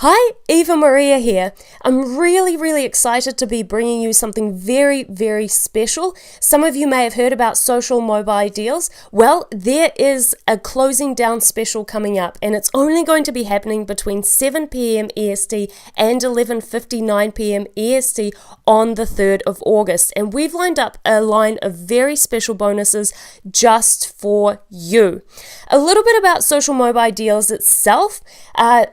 Hi, Eva Maria here. I'm really excited to be bringing you something very special. Some of you may have heard about Social Mobi deals. Well, there is a closing down special coming up, and it's only going to be happening between 7 p.m. EST and 11:59 p.m. EST on the 3rd of August. And we've lined up a line of very special bonuses just for you. A little bit about Social Mobi deals itself.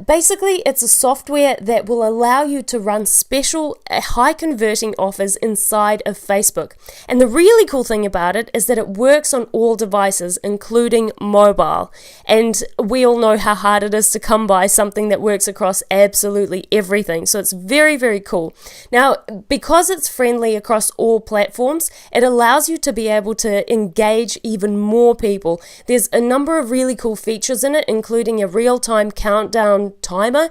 Basically, it's a software that will allow you to run special high converting offers inside of Facebook. And the really cool thing about it is that it works on all devices, including mobile. And we all know how hard it is to come by something that works across absolutely everything. So it's very cool. Now, because it's friendly across all platforms, it allows you to be able to engage even more people. There's a number of really cool features in it, including a real-time countdown timer,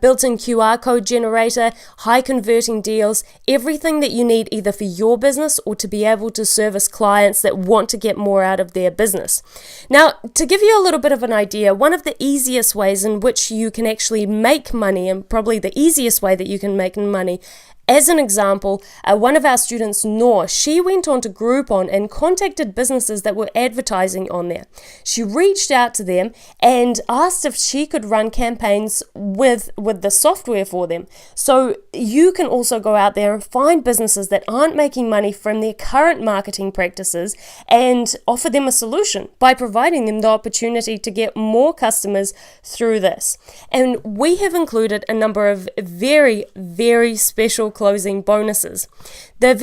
built-in QR code generator, high converting deals, everything that you need either for your business or to be able to service clients that want to get more out of their business. Now, to give you a little bit of an idea, one of the easiest ways in which you can actually make money, and probably the easiest way that you can make money, as an example, one of our students, Noor, she went on to Groupon and contacted businesses that were advertising on there. She reached out to them and asked if she could run campaigns with the software for them. So you can also go out there and find businesses that aren't making money from their current marketing practices and offer them a solution by providing them the opportunity to get more customers through this. And we have included a number of very special closing bonuses. The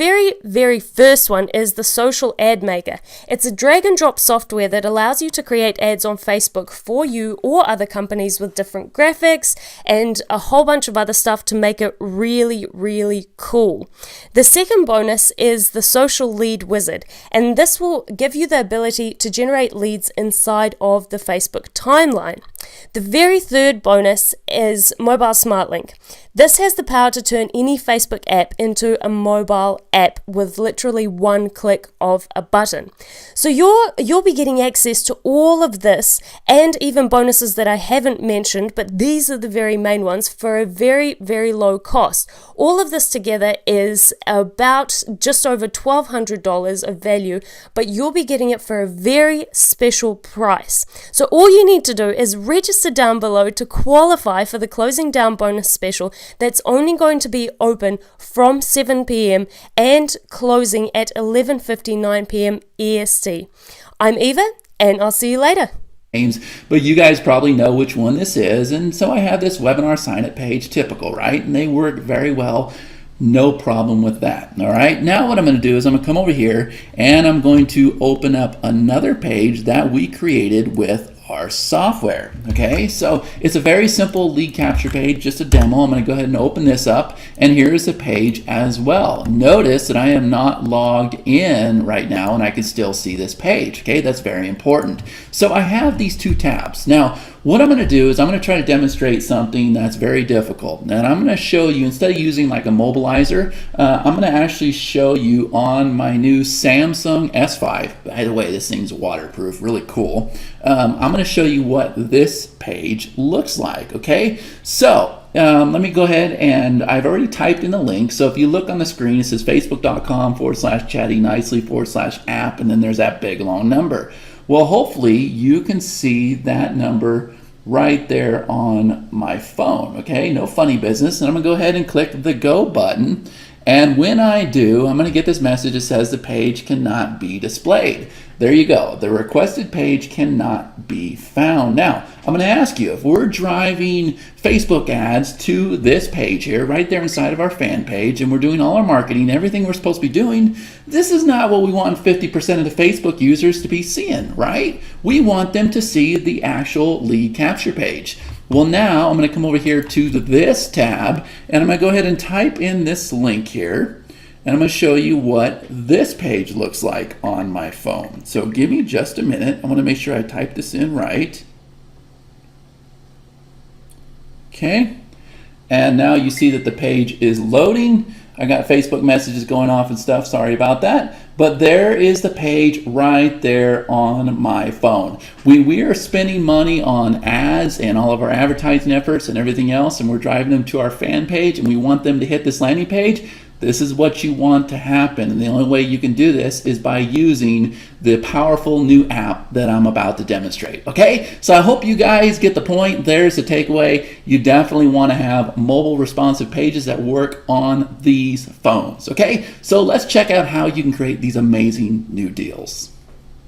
very first one is the Social Ad Maker. It's a drag and drop software that allows you to create ads on Facebook for you or other companies with different graphics and a whole bunch of other stuff to make it really cool. The second bonus is the Social Lead Wizard, and this will give you the ability to generate leads inside of the Facebook timeline. The very third bonus is Mobile Smart Link. This has the power to turn any Facebook app into a mobile app with literally one click of a button. So you'll be getting access to all of this and even bonuses that I haven't mentioned, but these are the very main ones for a very low cost. All of this together is about just over $1,200 of value, but you'll be getting it for a very special price. So all you need to do is register down below to qualify for the closing down bonus special that's only going to be open from 7 p.m. and closing at 11:59 p.m. EST. I'm Eva, and I'll see you later. But you guys probably know which one this is, and so I have this webinar sign-up page, typical, right? And they work very well. No problem with that. All right, now what I'm going to do is I'm going to come over here and I'm going to open up another page that we created with our software. Okay, so it's a very simple lead capture page, just a demo. I'm going to go ahead and open this up, and here's a page as well. Notice that I am not logged in right now and I can still see this page. Okay, that's very important. So I have these two tabs. Now what I'm going to do is I'm going to try to demonstrate something that's very difficult, and I'm going to show you, instead of using like a mobilizer, I'm going to actually show you on my new Samsung S5. By the way, this thing's waterproof, really cool. I'm going to show you what this page looks like. Okay, so let me go ahead, and I've already typed in the link. So if you look on the screen, it says facebook.com/chattynicely/app, and then there's that big long number. Well, hopefully you can see that number right there on my phone. Okay, no funny business. And I'm gonna go ahead and click the go button. And when I do, I'm gonna get this message that says the page cannot be displayed. There you go. The requested page cannot be found. Now, I'm going to ask you, if we're driving Facebook ads to this page here, right there inside of our fan page, and we're doing all our marketing, everything we're supposed to be doing, this is not what we want 50% of the Facebook users to be seeing, right? We want them to see the actual lead capture page. Well, now I'm going to come over here to this tab, and I'm going to go ahead and type in this link here. And I'm going to show you what this page looks like on my phone. So give me just a minute. I want to make sure I type this in right. Okay. And now you see that the page is loading. I got Facebook messages going off and stuff. Sorry about that. but there is the page right there on my phone. We are spending money on ads and all of our advertising efforts and everything else, and we're driving them to our fan page, and we want them to hit this landing page. This is what you want to happen, and the only way you can do this is by using the powerful new app that I'm about to demonstrate. Okay, so I hope you guys get the point. There's the takeaway. You definitely want to have mobile responsive pages that work on these phones. Okay, so let's check out how you can create these amazing new deals.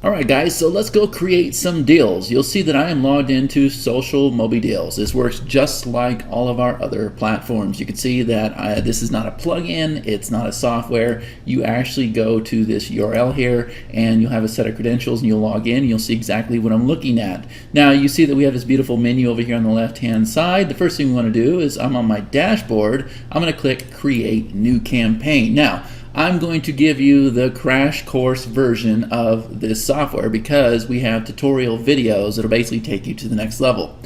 Alright guys, so let's go create some deals. You'll see that I am logged into Soci Mobi Deals. This works just like all of our other platforms. You can see that this is not a plugin, it's not a software. You actually go to this URL here and you'll have a set of credentials and you'll log in and you'll see exactly what I'm looking at. Now you see that we have this beautiful menu over here on the left hand side. The first thing we want to do is I'm on my dashboard. I'm going to click Create New Campaign. Now I'm going to give you the crash course version of this software because we have tutorial videos that'll basically take you to the next level.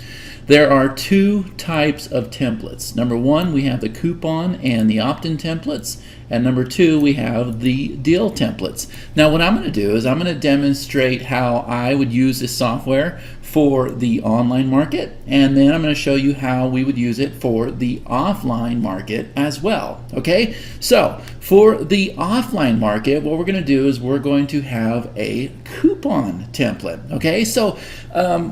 There are two types of templates. Number one, we have the coupon and the opt-in templates. And number two, we have the deal templates. Now what I'm going to do is I'm going to demonstrate how I would use this software for the online market, and then I'm going to show you how we would use it for the offline market as well. Okay, so for the offline market, what we're going to do is we're going to have a coupon template. Okay, so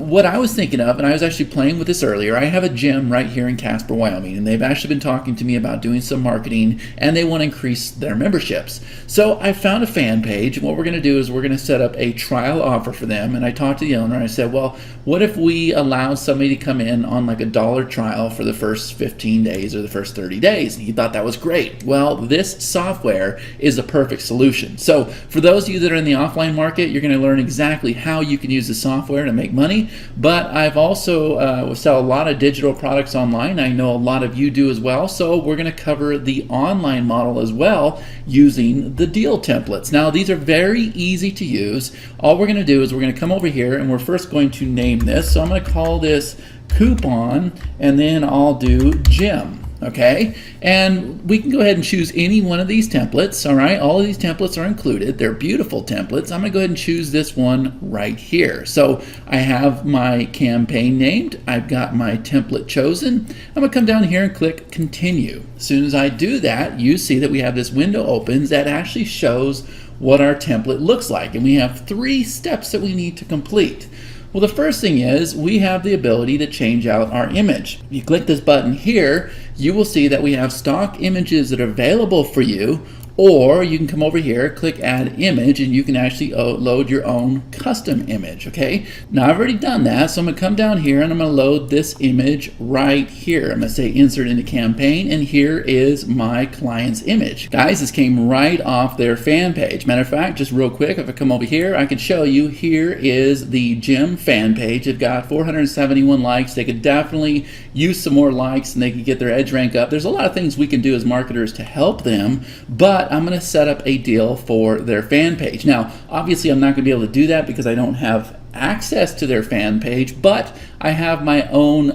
what I was thinking of, and I was actually playing with this earlier, I have a gym right here in Casper, Wyoming, and they've actually been talking to me about doing some marketing, and they want to increase their memberships. So I found a fan page, and what we're going to do is we're going to set up a trial offer for them, and I talked to the owner, and I said, well, what if we allow somebody to come in on like $1 trial for the first 15 days or the first 30 days? And he thought that was great. Well, this software is a perfect solution. So for those of you that are in the offline market, you're going to learn exactly how you can use the software to make money. But I've also sell a lot of digital products online. I know a lot of you do as well. So we're going to cover the online model as well using the deal templates. Now these are very easy to use. All we're going to do is we're going to come over here and we're first going to name this. So I'm going to call this coupon and then I'll do gym. Okay, and we can go ahead and choose any one of these templates. All right, all of these templates are included. They're beautiful templates. I'm going to go ahead and choose this one right here. So I have my campaign named. I've got my template chosen. I'm going to come down here and click continue. As soon as I do that, you see that we have this window opens that actually shows what our template looks like, and we have 3 steps that we need to complete. Well, the first thing is we have the ability to change out our image. If you click this button here, you will see that we have stock images that are available for you, or you can come over here, click add image, and you can actually load your own custom image. Okay, now I've already done that, so I'm going to come down here and I'm going to load this image right here. I'm going to say insert into campaign, and here is my client's image. Guys, this came right off their fan page. Matter of fact, just real quick, if I come over here, I can show you here is the gym fan page. They've got 471 likes. They could definitely use some more likes and they could get their edge rank up. There's a lot of things we can do as marketers to help them, but I'm going to set up a deal for their fan page. Now, obviously, I'm not going to be able to do that because I don't have access to their fan page, but I have my own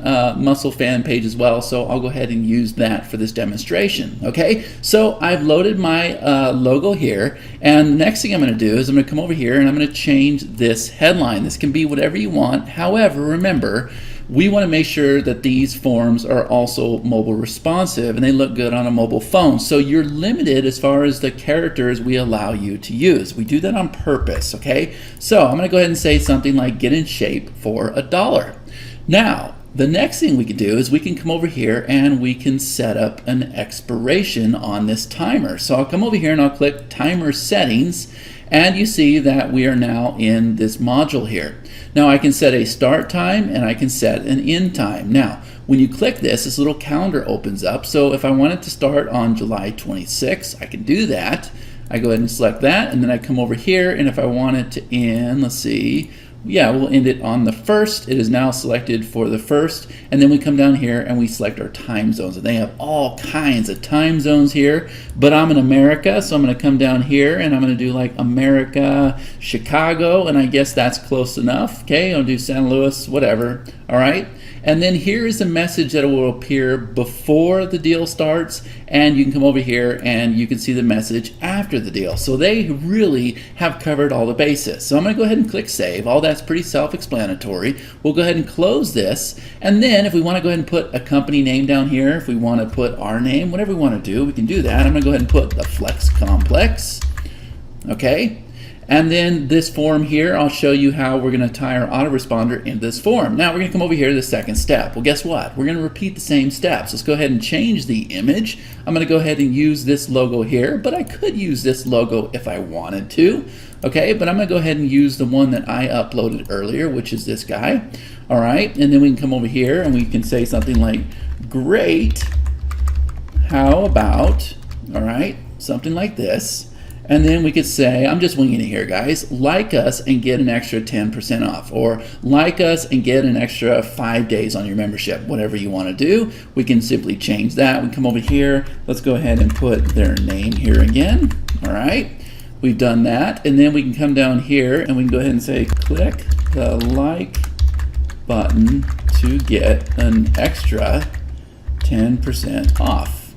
muscle fan page as well, so I'll go ahead and use that for this demonstration. Okay, so I've loaded my logo here, and the next thing I'm going to do is I'm going to come over here and I'm going to change this headline. This can be whatever you want. However, remember, we want to make sure that these forms are also mobile responsive and they look good on a mobile phone. So you're limited as far as the characters we allow you to use. We do that on purpose, okay? So I'm going to go ahead and say something like get in shape for $1. Now, the next thing we can do is we can come over here and we can set up an expiration on this timer. So I'll come over here and I'll click timer settings, and you see that we are now in this module here. Now I can set a start time and I can set an end time. Now when you click this little calendar opens up. So if I wanted to start on July 26, I can do that. I go ahead and select that, and then I come over here, and if I want it to end, let's see, yeah, we'll end it on the 1st. It is now selected for the 1st, and then we come down here and we select our time zones, and they have all kinds of time zones here, but I'm in America, so I'm going to come down here and I'm going to do like America, Chicago, and I guess that's close enough. Okay, I'll do San Luis, whatever. All right, And then here is a message that will appear before the deal starts, and you can come over here and you can see the message after the deal. So they really have covered all the bases. So I'm going to go ahead and click save. All that's pretty self-explanatory. We'll go ahead and close this, and then if we want to go ahead and put a company name down here, if we want to put our name, whatever we want to do, we can do that. I'm going to go ahead and put the Flex Complex. Okay. And then this form here, I'll show you how we're going to tie our autoresponder into this form. Now we're going to come over here to the second step. Well, guess what? We're going to repeat the same steps. Let's go ahead and change the image. I'm going to go ahead and use this logo here, but I could use this logo if I wanted to. Okay, but I'm going to go ahead and use the one that I uploaded earlier, which is this guy. All right, and then we can come over here and we can say something like, great, how about, all right, something like this. And then we could say, I'm just winging it here, guys, like us and get an extra 10% off, or like us and get an extra 5 days on your membership, whatever you want to do. We can simply change that. We come over here. Let's go ahead and put their name here again. All right. We've done that. And then we can come down here and we can go ahead and say, click the like button to get an extra 10% off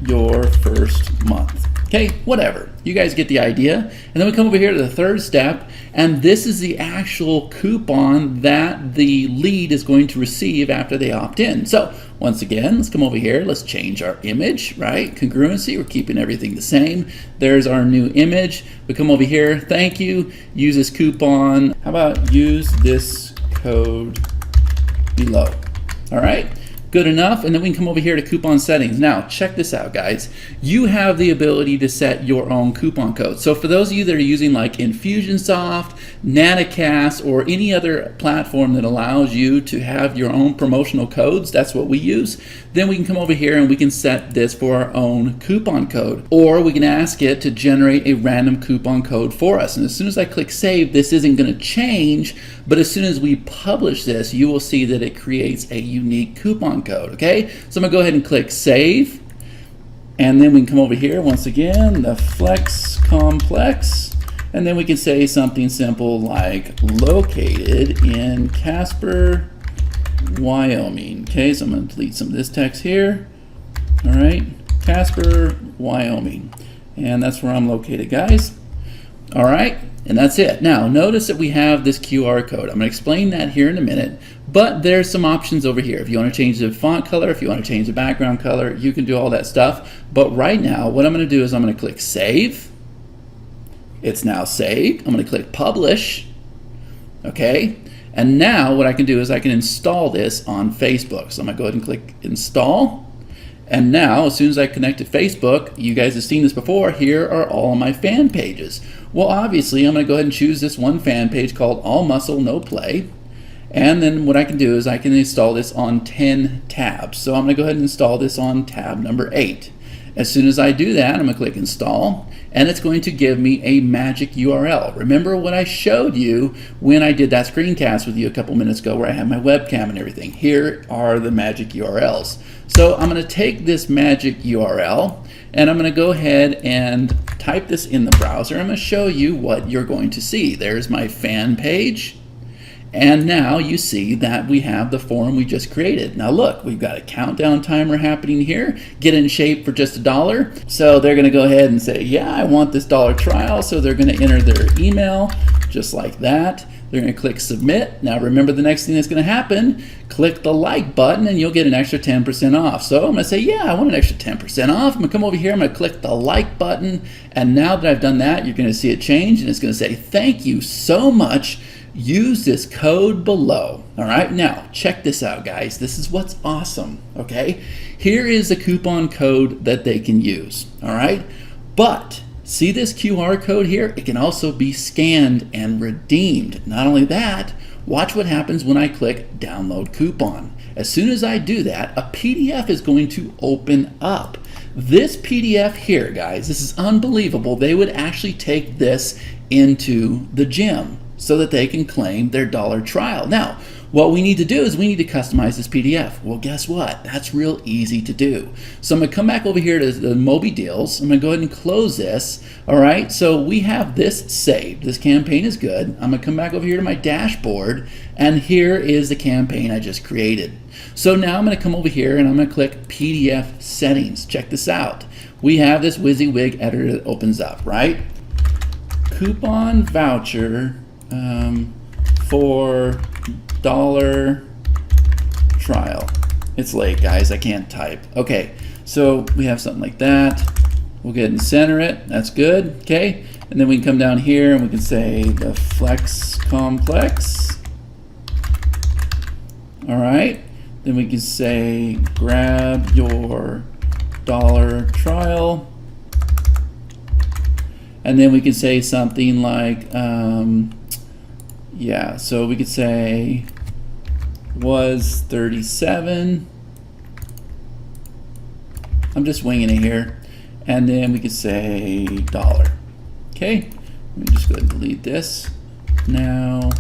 your first month. Okay, whatever. You guys get the idea. And then we come over here to the third step, and this is the actual coupon that the lead is going to receive after they opt in. So once again, let's come over here. Let's change our image, right? Congruency, we're keeping everything the same. There's our new image. We come over here, thank you, use this coupon. How about use this code below? All right. Good enough, and then we can come over here to coupon settings. Now, check this out, guys. You have the ability to set your own coupon code. So for those of you that are using like Infusionsoft, Naticast, or any other platform that allows you to have your own promotional codes, that's what we use, then we can come over here and we can set this for our own coupon code. Or we can ask it to generate a random coupon code for us. And as soon as I click save, this isn't going to change, but as soon as we publish this, you will see that it creates a unique coupon code. Okay, so I'm gonna go ahead and click save, and then we can come over here once again, the Flex Complex, and then we can say something simple like located in Casper, Wyoming. Okay, so I'm gonna delete some of this text here. All right, Casper, Wyoming, and that's where I'm located, guys. All right, and that's it. Now notice that we have this QR code. I'm going to explain that here in a minute, but there's some options over here. If you want to change the font color, if you want to change the background color, you can do all that stuff. But right now what I'm going to do is I'm going to click save. It's now saved. I'm going to click publish. Okay, and now what I can do is I can install this on Facebook. So I'm going to go ahead and click install. And now, as soon as I connect to Facebook, you guys have seen this before, here are all my fan pages. Well, obviously, I'm going to go ahead and choose this one fan page called All Muscle, No Play. And then what I can do is I can install this on 10 tabs. So I'm going to go ahead and install this on tab number 8. As soon as I do that, I'm going to click install, and it's going to give me a magic URL. Remember what I showed you when I did that screencast with you a couple minutes ago where I had my webcam and everything. Here are the magic URLs. So I'm going to take this magic URL and I'm going to go ahead and type this in the browser. I'm going to show you what you're going to see. There's my fan page. And now you see that we have the form we just created. Now look, we've got a countdown timer happening here. Get in shape for just $1. So they're going to go ahead and say, yeah, I want this $1 trial. So they're going to enter their email just like that. They're going to click submit. Now remember the next thing that's going to happen, click the like button and you'll get an extra 10% off. So I'm going to say, yeah, I want an extra 10% off. I'm going to come over here, I'm going to click the like button. And now that I've done that, you're going to see it change and it's going to say, thank you so much. Use this code below. All right, now check this out, guys. This is what's awesome, okay? Here is a coupon code that they can use, all right? But see this QR code here? It can also be scanned and redeemed. Not only that, watch what happens when I click download coupon. As soon as I do that, a PDF is going to open up. This PDF here, guys, this is unbelievable. They would actually take this into the gym so that they can claim their $1 trial. Now, what we need to do is we need to customize this PDF. Well, guess what? That's real easy to do. So I'm going to come back over here to the Mobi deals. I'm going to go ahead and close this. All right, so we have this saved. This campaign is good. I'm going to come back over here to my dashboard, and here is the campaign I just created. So now I'm going to come over here and I'm going to click PDF settings. Check this out. We have this WYSIWYG editor that opens up, right? Coupon voucher for dollar trial. It's late, guys. I can't type. Okay, so we have something like that. We'll go ahead and center it. That's good. Okay, and then we can come down here and we can say the flex complex. All right. Then we can say grab your dollar trial. And then we can say something like, yeah, so we could say was 37. I'm just winging it here. And then we could say dollar. Okay, let me just go ahead and delete this. Now,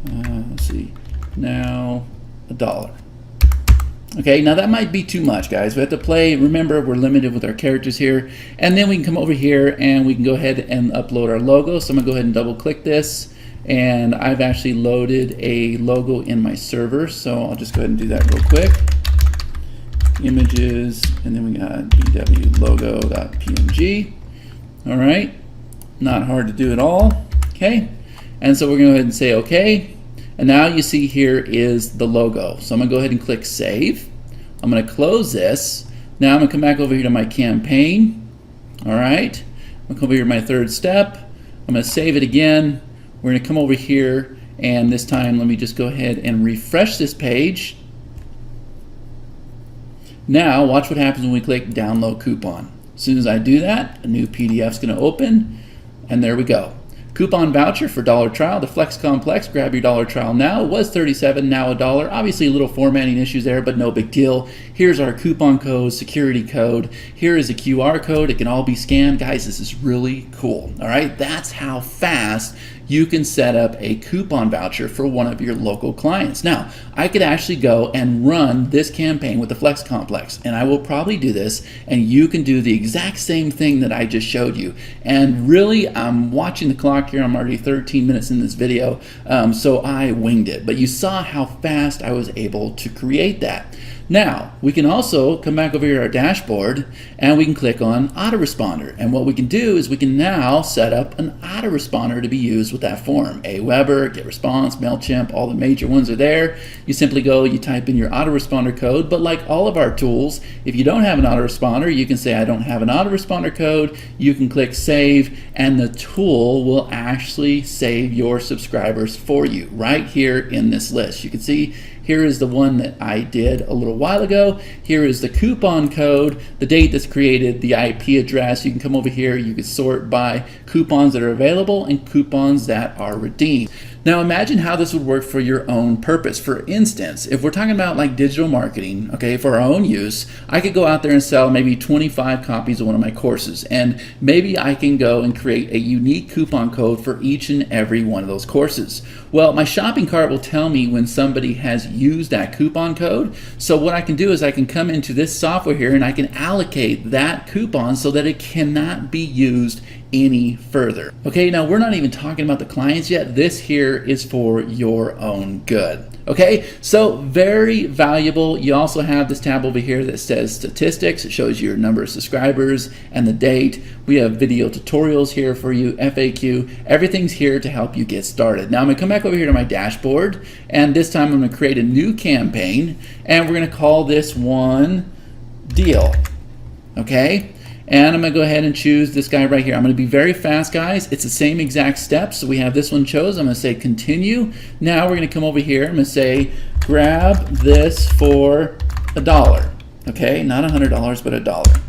let's see, now $1. Okay, now that might be too much, guys. We have to play. Remember, we're limited with our characters here. And then we can come over here and we can go ahead and upload our logo. So I'm gonna go ahead and double click this. And I've actually loaded a logo in my server. So I'll just go ahead and do that real quick. Images, and then we got bwlogo.png. All right, not hard to do at all. Okay, and so we're gonna go ahead and say okay. And now you see here is the logo. So I'm gonna go ahead and click save. I'm gonna close this. Now I'm gonna come back over here to my campaign. All right, I'm gonna come over here to my third step. I'm gonna save it again. We're gonna come over here, and this time let me just go ahead and refresh this page. Now watch what happens when we click download coupon. As soon as I do that, a new PDF is gonna open, and there we go. Coupon voucher for dollar trial, the Flex Complex. Grab your dollar trial now. It was 37, now $1. Obviously a little formatting issues there, but no big deal. Here's our coupon code, security code. Here is a QR code. It can all be scanned. Guys, this is really cool. All right, that's how fast you can set up a coupon voucher for one of your local clients. Now, I could actually go and run this campaign with the Flex Complex, and I will probably do this, and you can do the exact same thing that I just showed you. And really, I'm watching the clock here. I'm already 13 minutes in this video, so I winged it. But you saw how fast I was able to create that. Now, we can also come back over here to our dashboard and we can click on autoresponder. And what we can do is we can now set up an autoresponder to be used with that form. Aweber, GetResponse, MailChimp, all the major ones are there. You simply go, you type in your autoresponder code, but like all of our tools, if you don't have an autoresponder, you can say, I don't have an autoresponder code. You can click save, and the tool will actually save your subscribers for you right here in this list. You can see here is the one that I did a little while ago. Here is the coupon code, the date that's created, the IP address. You can come over here, you can sort by coupons that are available and coupons that are redeemed. Now imagine how this would work for your own purpose. For instance, if we're talking about like digital marketing, okay, for our own use, I could go out there and sell maybe 25 copies of one of my courses, and maybe I can go and create a unique coupon code for each and every one of those courses. Well, my shopping cart will tell me when somebody has used that coupon code. So what I can do is I can come into this software here and I can allocate that coupon so that it cannot be used any further. Okay, now we're not even talking about the clients yet. This here is for your own good. Okay, so very valuable. You also have this tab over here that says statistics. It shows you your number of subscribers and the date. We have video tutorials here for you, FAQ. Everything's here to help you get started. Now I'm gonna come back over here to my dashboard, and this time I'm gonna create a new campaign, and we're gonna call this one Deal. Okay? And I'm gonna go ahead and choose this guy right here. I'm gonna be very fast, guys. It's the same exact steps. So we have this one chosen. I'm gonna say continue. Now we're gonna come over here. I'm gonna say grab this for $1. Okay, not $100, but $1.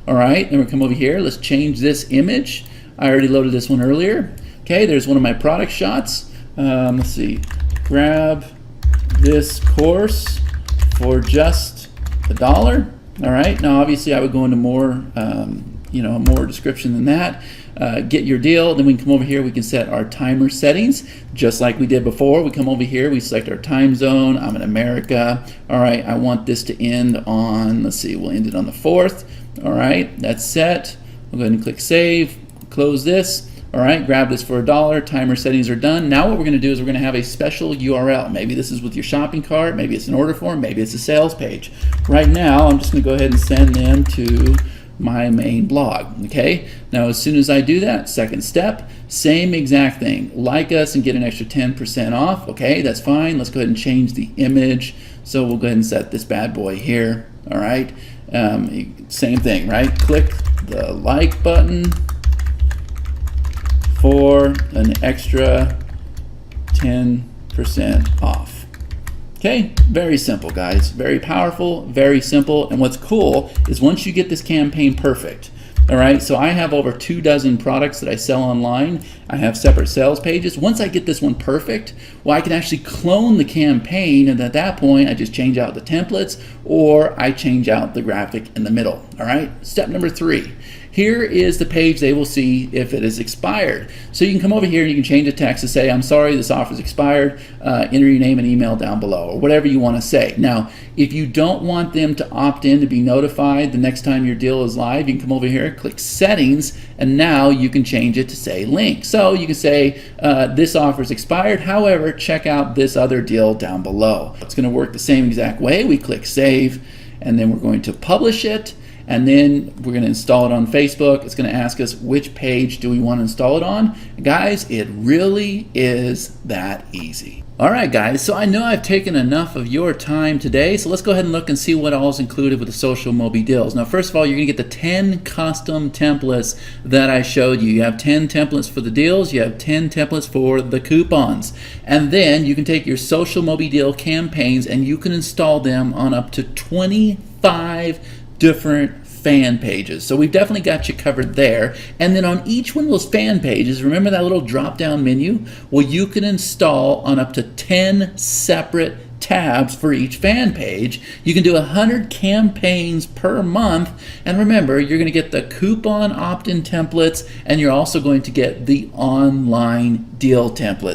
All right, then we'll come over here. Let's change this image. I already loaded this one earlier. Okay, there's one of my product shots. Let's see, grab this course for just $1. All right, now obviously I would go into more more description than that. Get your deal. Then we can come over here. We can set our timer settings just like we did before. We come over here. We select our time zone. I'm in America. All right. I want this to end on, let's see, we'll end it on the 4th. All right. That's set. We'll go ahead and click save. Close this. All right, grab this for $1. Timer settings are done. Now what we're going to do is we're going to have a special URL. Maybe this is with your shopping cart. Maybe it's an order form. Maybe it's a sales page. Right now, I'm just going to go ahead and send them to my main blog. Okay. Now, as soon as I do that, second step, same exact thing. Like us and get an extra 10% off. Okay, that's fine. Let's go ahead and change the image. So we'll go ahead and set this bad boy here. All right. Same thing, right? Click the like button for an extra 10% off. Okay, very simple, guys. Very powerful, very simple. And what's cool is once you get this campaign perfect, all right, so I have over 24 products that I sell online. I have separate sales pages. Once I get this one perfect, well, I can actually clone the campaign, and at that point, I just change out the templates or I change out the graphic in the middle. All right, step number 3. Here is the page they will see if it is expired. So you can come over here and you can change the text to say, I'm sorry, this offer is expired. Enter your name and email down below, or whatever you want to say. Now, if you don't want them to opt in to be notified the next time your deal is live, you can come over here, click settings, and now you can change it to say link. So you can say, this offer is expired. However, check out this other deal down below. It's going to work the same exact way. We click save, and then we're going to publish it. And then we're going to install it on Facebook. It's going to ask us which page do we want to install it on. Guys, it really is that easy. All right, guys, so I know I've taken enough of your time today, so let's go ahead and look and see what all is included with the Soci Mobi deals. Now, first of all, you're going to get the 10 custom templates that I showed you. You have 10 templates for the deals. You have 10 templates for the coupons. And then you can take your Soci Mobi deal campaigns and you can install them on up to 25 different fan pages. So we've definitely got you covered there. And then on each one of those fan pages, remember that little drop down menu? Well, you can install on up to 10 separate tabs for each fan page. You can do 100 campaigns per month. And remember, you're going to get the coupon opt-in templates, and you're also going to get the online deal templates.